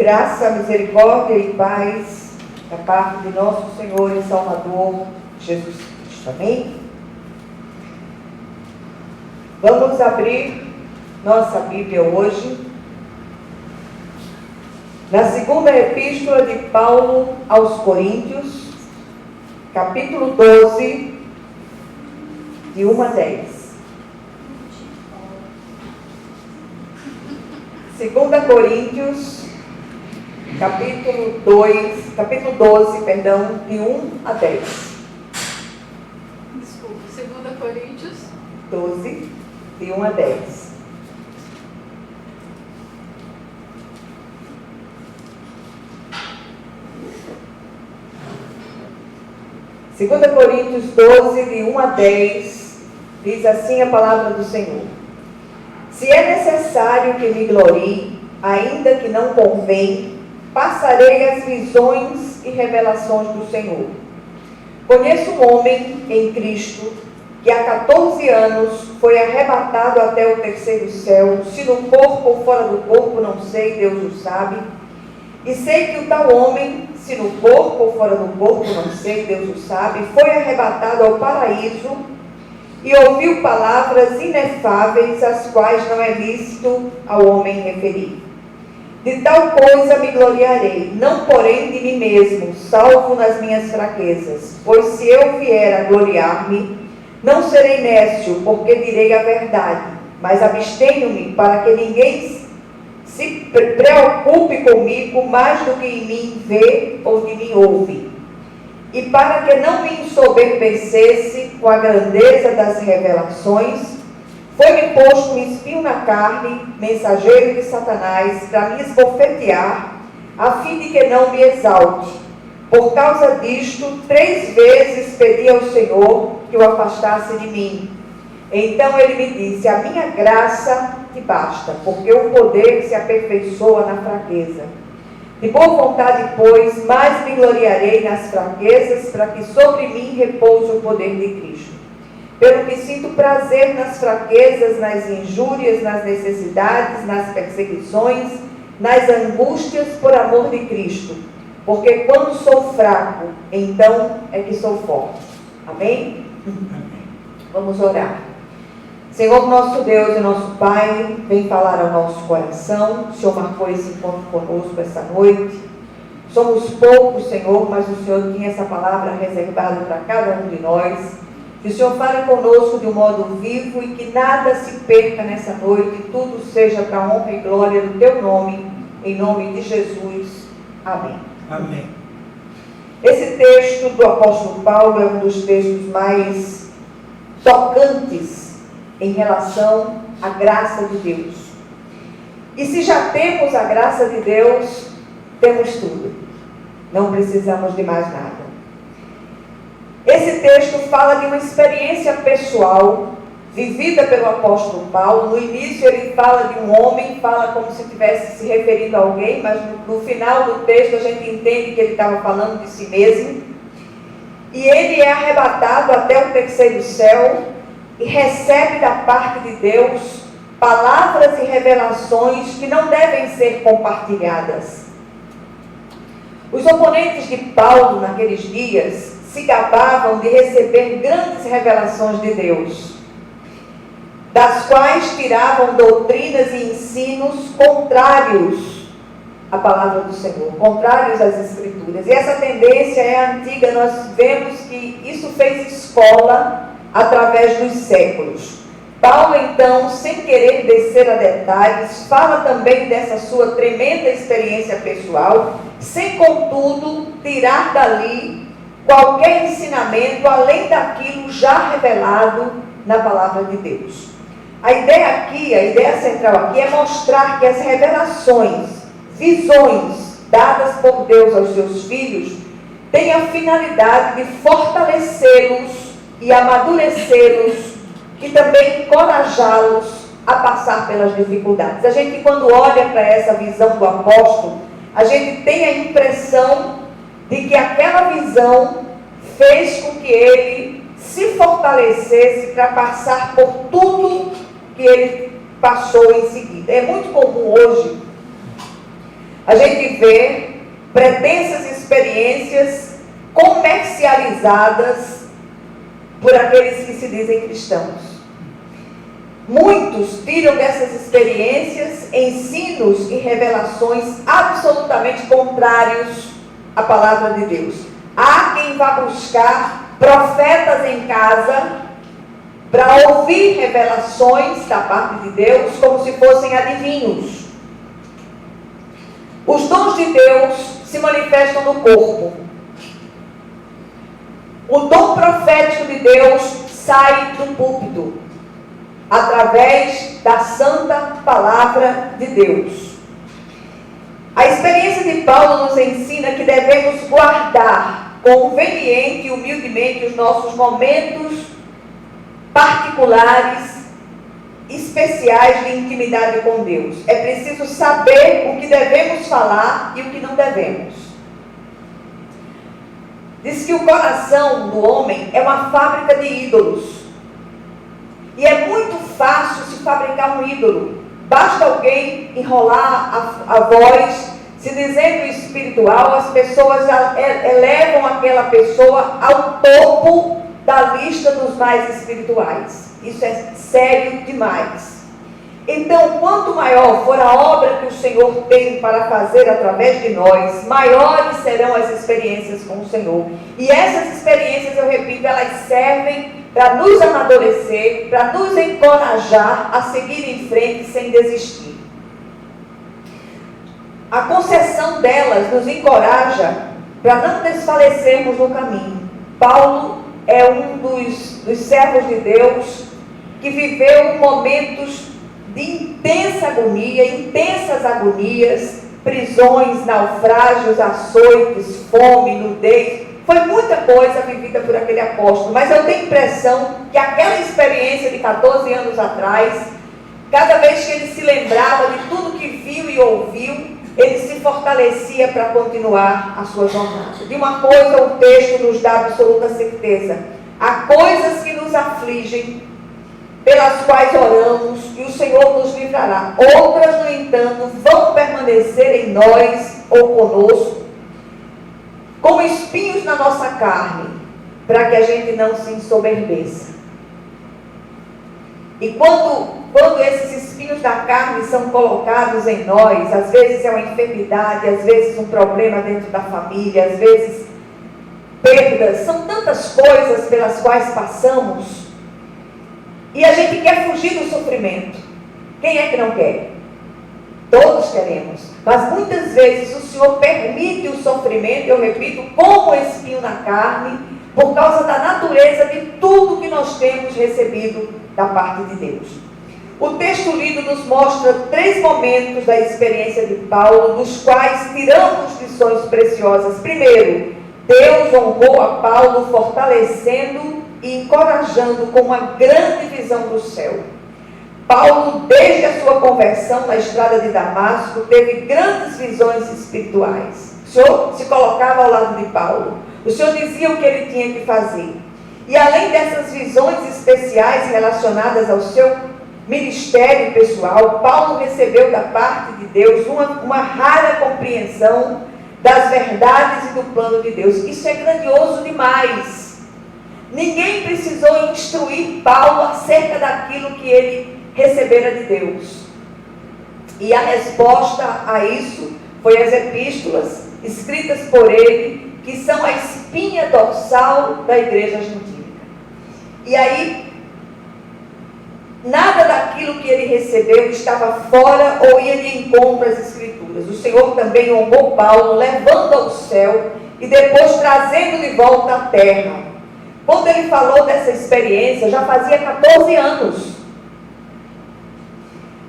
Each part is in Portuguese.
Graça, misericórdia e paz da parte de nosso Senhor e Salvador Jesus Cristo. Amém? Vamos abrir nossa Bíblia hoje na segunda epístola de Paulo aos Coríntios, capítulo 12, de 1 a 10. 2 Coríntios, capítulo 12, de 1 a 10. Desculpa, 2 Coríntios 12, de 1 a 10. Segunda Coríntios 12, de 1 a 10, diz assim a palavra do Senhor: Se é necessário que me glorie, ainda que não convém, passarei as visões e revelações do Senhor. Conheço um homem em Cristo que há 14 anos foi arrebatado até o terceiro céu, se no corpo ou fora do corpo, não sei, Deus o sabe. E sei que o tal homem, se no corpo ou fora do corpo, não sei, Deus o sabe, foi arrebatado ao paraíso e ouviu palavras inefáveis, as quais não é lícito ao homem referir. De tal coisa me gloriarei, não porém de mim mesmo, salvo nas minhas fraquezas. Pois se eu vier a gloriar-me, não serei nécio, porque direi a verdade, mas abstenho-me para que ninguém se preocupe comigo mais do que em mim vê ou de mim ouve. E para que não me ensoberbecesse com a grandeza das revelações, foi-me posto um espinho na carne, mensageiro de Satanás, para me esbofetear, a fim de que não me exalte. Por causa disto, 3 vezes pedi ao Senhor que o afastasse de mim. Então ele me disse: a minha graça te basta, porque o poder se aperfeiçoa na fraqueza. De boa vontade, pois, mais me gloriarei nas fraquezas, para que sobre mim repouse o poder de Cristo. Pelo que sinto prazer nas fraquezas, nas injúrias, nas necessidades, nas perseguições, nas angústias por amor de Cristo. Porque quando sou fraco, então é que sou forte. Amém? Vamos orar. Senhor nosso Deus e nosso Pai, vem falar ao nosso coração. O Senhor marcou esse encontro conosco essa noite. Somos poucos, Senhor, mas o Senhor tinha essa palavra reservada para cada um de nós. Que o Senhor fale conosco de um modo vivo e que nada se perca nessa noite, tudo seja para a honra e glória do Teu nome, em nome de Jesus. Amém. Amém. Esse texto do apóstolo Paulo é um dos textos mais tocantes em relação à graça de Deus. E se já temos a graça de Deus, temos tudo. Não precisamos de mais nada. Esse texto fala de uma experiência pessoal vivida pelo apóstolo Paulo. No início ele fala de um homem, fala como se estivesse se referindo a alguém, mas no final do texto a gente entende que ele estava falando de si mesmo. E ele é arrebatado até o terceiro céu e recebe da parte de Deus palavras e revelações que não devem ser compartilhadas. Os oponentes de Paulo naqueles dias se gabavam de receber grandes revelações de Deus, das quais tiravam doutrinas e ensinos contrários à palavra do Senhor, contrários às Escrituras. E essa tendência é antiga, nós vemos que isso fez escola através dos séculos. Paulo, então, sem querer descer a detalhes, fala também dessa sua tremenda experiência pessoal, sem, contudo, tirar dali qualquer ensinamento além daquilo já revelado na palavra de Deus. A ideia central aqui é mostrar que as revelações, visões dadas por Deus aos seus filhos têm a finalidade de fortalecê-los e amadurecê-los e também encorajá-los a passar pelas dificuldades. A gente, quando olha para essa visão do apóstolo, a gente tem a impressão de que aquela visão fez com que ele se fortalecesse para passar por tudo que ele passou em seguida. É muito comum hoje a gente vê pretensas experiências comercializadas por aqueles que se dizem cristãos. Muitos tiram dessas experiências ensinos e revelações absolutamente contrários à palavra de Deus. Há quem vá buscar profetas em casa para ouvir revelações da parte de Deus como se fossem adivinhos. Os dons de Deus se manifestam no corpo. O dom profético de Deus sai do púlpito, através da santa palavra de Deus. A experiência de Paulo nos ensina que devemos guardar conveniente e humildemente os nossos momentos particulares, especiais de intimidade com Deus. É preciso saber o que devemos falar e o que não devemos. Diz que o coração do homem é uma fábrica de ídolos. E é muito fácil se fabricar um ídolo. Basta alguém enrolar a voz, se dizendo espiritual, as pessoas elevam aquela pessoa ao topo da lista dos mais espirituais. Isso é sério demais. Então, quanto maior for a obra que o Senhor tem para fazer através de nós, maiores serão as experiências com o Senhor. E essas experiências, eu repito, elas servem para nos amadurecer, para nos encorajar a seguir em frente sem desistir. A concessão delas nos encoraja para não desfalecermos no caminho. Paulo é um dos servos de Deus que viveu momentos de intensa agonia, intensas agonias, prisões, naufrágios, açoites, fome, nudez. Foi muita coisa vivida por aquele apóstolo, mas eu tenho a impressão que aquela experiência de 14 anos atrás, cada vez que ele se lembrava de tudo que viu e ouviu, ele se fortalecia para continuar a sua jornada. De uma coisa o texto nos dá absoluta certeza: há coisas que nos afligem, pelas quais oramos, e o Senhor nos livrará. Outras, no entanto, vão permanecer em nós ou conosco, como espinhos na nossa carne, para que a gente não se ensoberbeça. E quando esses espinhos da carne são colocados em nós, às vezes é uma enfermidade, às vezes um problema dentro da família, às vezes perdas, são tantas coisas pelas quais passamos, e a gente quer fugir do sofrimento. Quem é que não quer? Todos queremos. Mas muitas vezes o Senhor permite o sofrimento, eu repito, como espinho na carne, por causa da natureza de tudo que nós temos recebido da parte de Deus. O texto lido nos mostra 3 momentos da experiência de Paulo, dos quais tiramos lições preciosas. Primeiro, Deus honrou a Paulo, fortalecendo e encorajando com uma grande visão do céu. Paulo, desde a sua conversão na estrada de Damasco, teve grandes visões espirituais. O Senhor se colocava ao lado de Paulo. O Senhor dizia o que ele tinha que fazer. E além dessas visões especiais relacionadas ao seu ministério pessoal, Paulo recebeu da parte de Deus uma rara compreensão das verdades e do plano de Deus. Isso é grandioso demais. Ninguém precisou instruir Paulo acerca daquilo que ele recebera de Deus. E a resposta a isso foi as epístolas escritas por ele, que são a espinha dorsal da igreja gentílica. E aí, nada daquilo que ele recebeu estava fora ou ia de encontro às escrituras. O Senhor também honrou Paulo, levando ao céu e depois trazendo de volta à terra. Quando ele falou dessa experiência, já fazia 14 anos.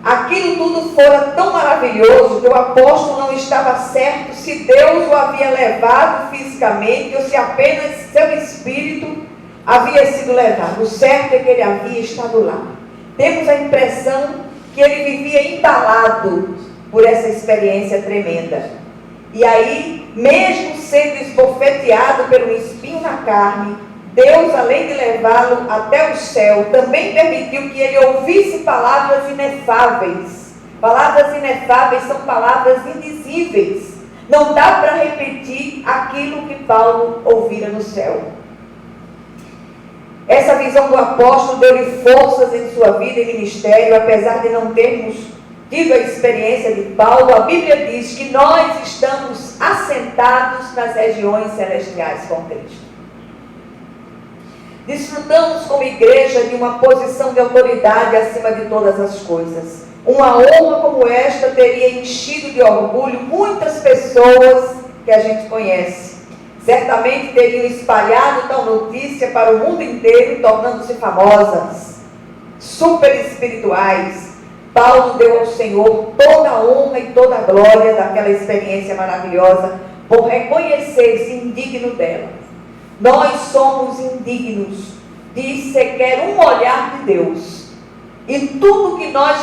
Aquilo tudo fora tão maravilhoso que o apóstolo não estava certo se Deus o havia levado fisicamente ou se apenas seu espírito havia sido levado. O certo é que ele havia estado lá. Temos a impressão que ele vivia embalado por essa experiência tremenda. E aí, mesmo sendo esbofeteado pelo espinho na carne, Deus, além de levá-lo até o céu, também permitiu que ele ouvisse palavras inefáveis, Palavras inefáveis são palavras indizíveis. Não dá para repetir aquilo que Paulo ouvira no céu. Essa visão do apóstolo deu-lhe forças em sua vida e ministério, apesar de não termos tido a experiência de Paulo. A Bíblia diz que nós estamos assentados nas regiões celestiais com Cristo. Desfrutamos como igreja de uma posição de autoridade acima de todas as coisas. Uma honra como esta teria enchido de orgulho muitas pessoas que a gente conhece. Certamente teriam espalhado tal notícia para o mundo inteiro, tornando-se famosas, super espirituais. Paulo deu ao Senhor toda a honra e toda a glória daquela experiência maravilhosa, por reconhecer-se indigno dela. Nós somos indignos de sequer um olhar de Deus. E tudo que nós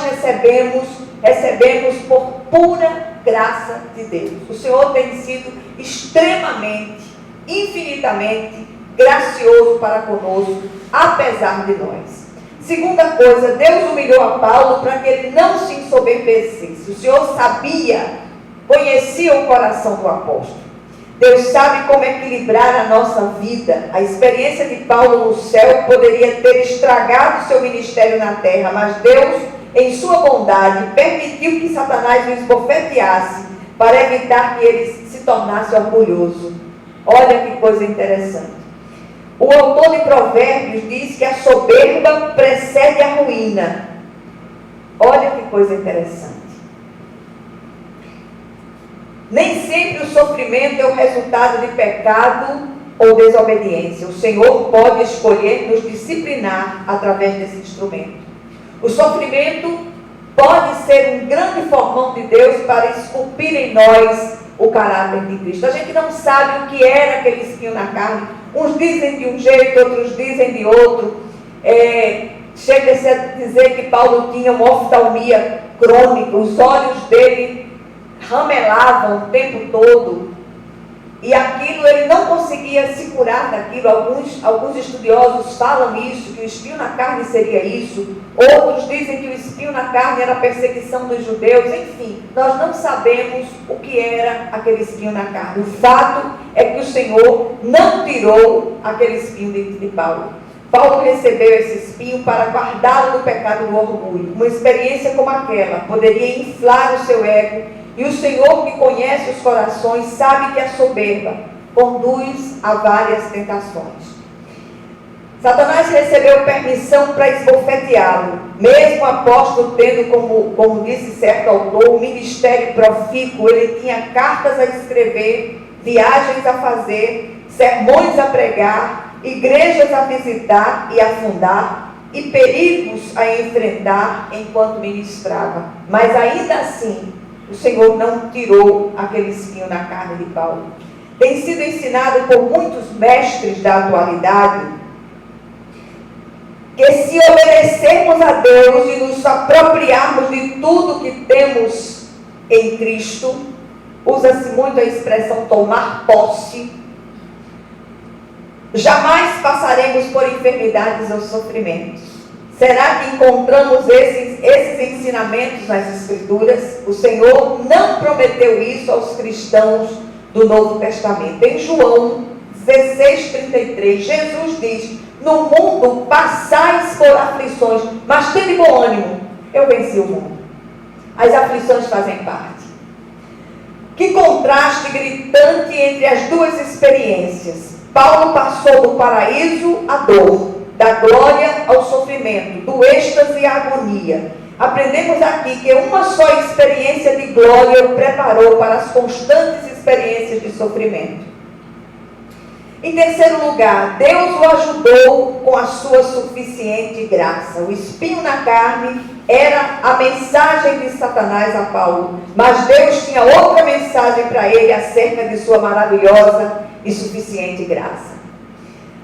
recebemos por pura graça de Deus. O Senhor tem sido extremamente, infinitamente gracioso para conosco, apesar de nós. Segunda coisa, Deus humilhou a Paulo para que ele não se ensoberbecesse. O Senhor sabia, conhecia o coração do apóstolo. Deus sabe como equilibrar a nossa vida. A experiência de Paulo no céu poderia ter estragado seu ministério na terra, mas Deus, em sua bondade, permitiu que Satanás o esbofeteasse para evitar que ele se tornasse orgulhoso. Olha que coisa interessante. O autor de Provérbios diz que a soberba precede a ruína. Olha que coisa interessante. Nem sempre o sofrimento é o resultado de pecado ou desobediência. O Senhor pode escolher nos disciplinar através desse instrumento. O sofrimento pode ser um grande formão de Deus para esculpir em nós o caráter de Cristo. A gente não sabe o que era aquele espinho na carne. Uns dizem de um jeito, outros dizem de outro. Chega-se a dizer que Paulo tinha uma oftalmia crônica, os olhos dele ramelavam o tempo todo, e aquilo ele não conseguia se curar daquilo. Alguns estudiosos falam isso, que o espinho na carne seria isso. Outros dizem que o espinho na carne era a perseguição dos judeus. Enfim, nós não sabemos o que era aquele espinho na carne. O fato é que o Senhor não tirou aquele espinho de Paulo. Paulo recebeu esse espinho para guardá-lo do pecado do orgulho. Uma experiência como aquela poderia inflar o seu ego. E o Senhor, que conhece os corações, sabe que a soberba conduz a várias tentações. Satanás recebeu permissão para esbofeteá-lo, mesmo o apóstolo tendo, como disse certo autor, um ministério profícuo. Ele tinha cartas a escrever, viagens a fazer, sermões a pregar, igrejas a visitar e a fundar, e perigos a enfrentar enquanto ministrava. Mas ainda assim, o Senhor não tirou aquele espinho na carne de Paulo. Tem sido ensinado por muitos mestres da atualidade que se obedecermos a Deus e nos apropriarmos de tudo que temos em Cristo, usa-se muito a expressão tomar posse, jamais passaremos por enfermidades ou sofrimentos. Será que encontramos esses ensinamentos nas Escrituras? O Senhor não prometeu isso aos cristãos do Novo Testamento. Em João 16:33, Jesus diz: no mundo passais por aflições, mas tende bom ânimo, eu venci o mundo. As aflições fazem parte. Que contraste gritante entre as duas experiências. Paulo passou do paraíso à dor, da glória ao sofrimento, do êxtase à agonia. Aprendemos aqui que uma só experiência de glória o preparou para as constantes experiências de sofrimento. Em terceiro lugar, Deus o ajudou com a sua suficiente graça. O espinho na carne era a mensagem de Satanás a Paulo, mas Deus tinha outra mensagem para ele acerca de sua maravilhosa e suficiente graça.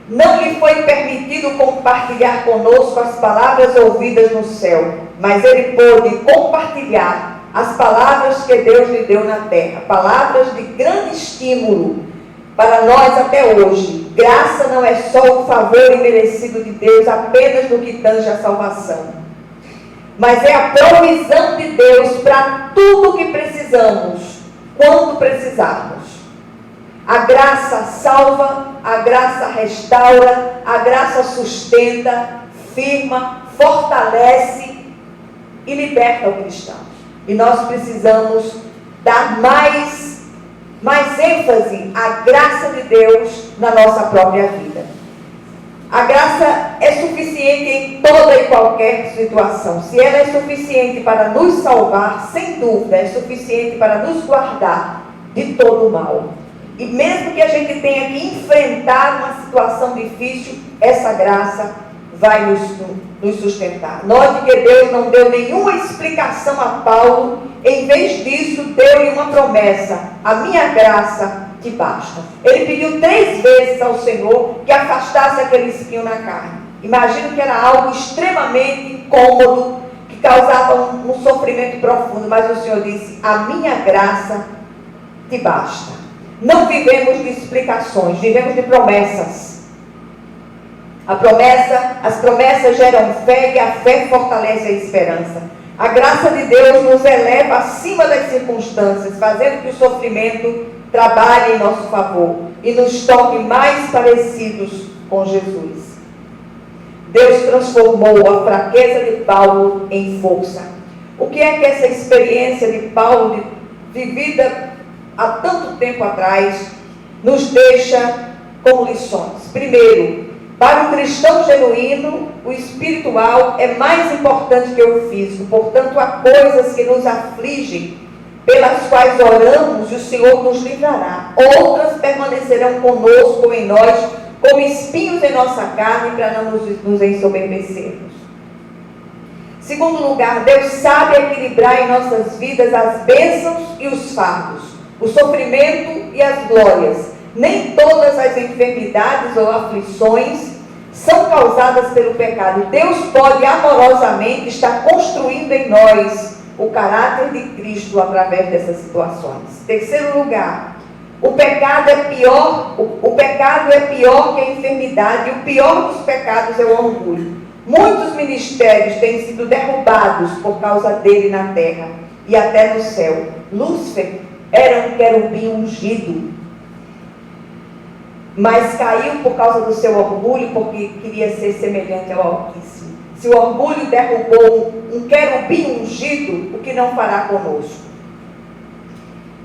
Não lhe foi permitido compartilhar conosco as palavras ouvidas no céu, mas ele pôde compartilhar as palavras que Deus lhe deu na terra, palavras de grande estímulo para nós até hoje. Graça não é só o favor imerecido de Deus apenas no que tange a salvação. mas é a provisão de Deus para tudo o que precisamos, quando precisarmos. A graça salva, a graça restaura, a graça sustenta, firma, fortalece e liberta o cristão. E nós precisamos dar mais ênfase à graça de Deus na nossa própria vida. A graça é suficiente em toda e qualquer situação. Se ela é suficiente para nos salvar, sem dúvida, é suficiente para nos guardar de todo o mal. E mesmo que a gente tenha que enfrentar uma situação difícil, essa graça vai nos sustentar. Note que Deus não deu nenhuma explicação a Paulo. Em vez disso, deu-lhe uma promessa: a minha graça te basta. Ele pediu 3 vezes ao Senhor que afastasse aquele espinho na carne. Imagino que era algo extremamente incômodo, que causava um sofrimento profundo, mas o Senhor disse: a minha graça te basta. Não vivemos de explicações, vivemos de promessas. As promessas geram fé e a fé fortalece a esperança. A graça de Deus nos eleva acima das circunstâncias, fazendo que o sofrimento trabalhe em nosso favor e nos torne mais parecidos com Jesus. Deus transformou a fraqueza de Paulo em força. O que é que essa experiência de Paulo, vivida há tanto tempo atrás, nos deixa como lições? Primeiro, para o cristão genuíno, o espiritual é mais importante que o físico. Portanto, há coisas que nos afligem, pelas quais oramos e o Senhor nos livrará. Outras permanecerão conosco, em nós, como espinhos em nossa carne, para não nos ensoberbecermos. Segundo lugar, Deus sabe equilibrar em nossas vidas as bênçãos e os fardos, o sofrimento e as glórias. Nem todas as enfermidades ou aflições são causadas pelo pecado. Deus pode amorosamente estar construindo em nós o caráter de Cristo através dessas situações. Terceiro lugar, o pecado é pior que a enfermidade, e o pior dos pecados é o orgulho. Muitos ministérios têm sido derrubados por causa dele na terra e até no céu. Lúcifer era um querubim ungido, mas caiu por causa do seu orgulho, porque queria ser semelhante ao Altíssimo. Se o orgulho derrubou um querubim ungido, o que não fará conosco?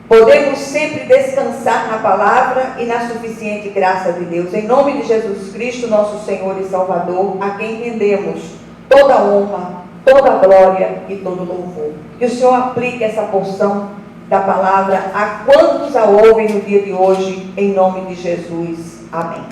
Podemos sempre descansar na palavra e na suficiente graça de Deus. Em nome de Jesus Cristo, nosso Senhor e Salvador, a quem rendemos toda a honra, toda a glória e todo o louvor. Que o Senhor aplique essa porção da palavra a quantos a ouvem no dia de hoje, em nome de Jesus. Amém.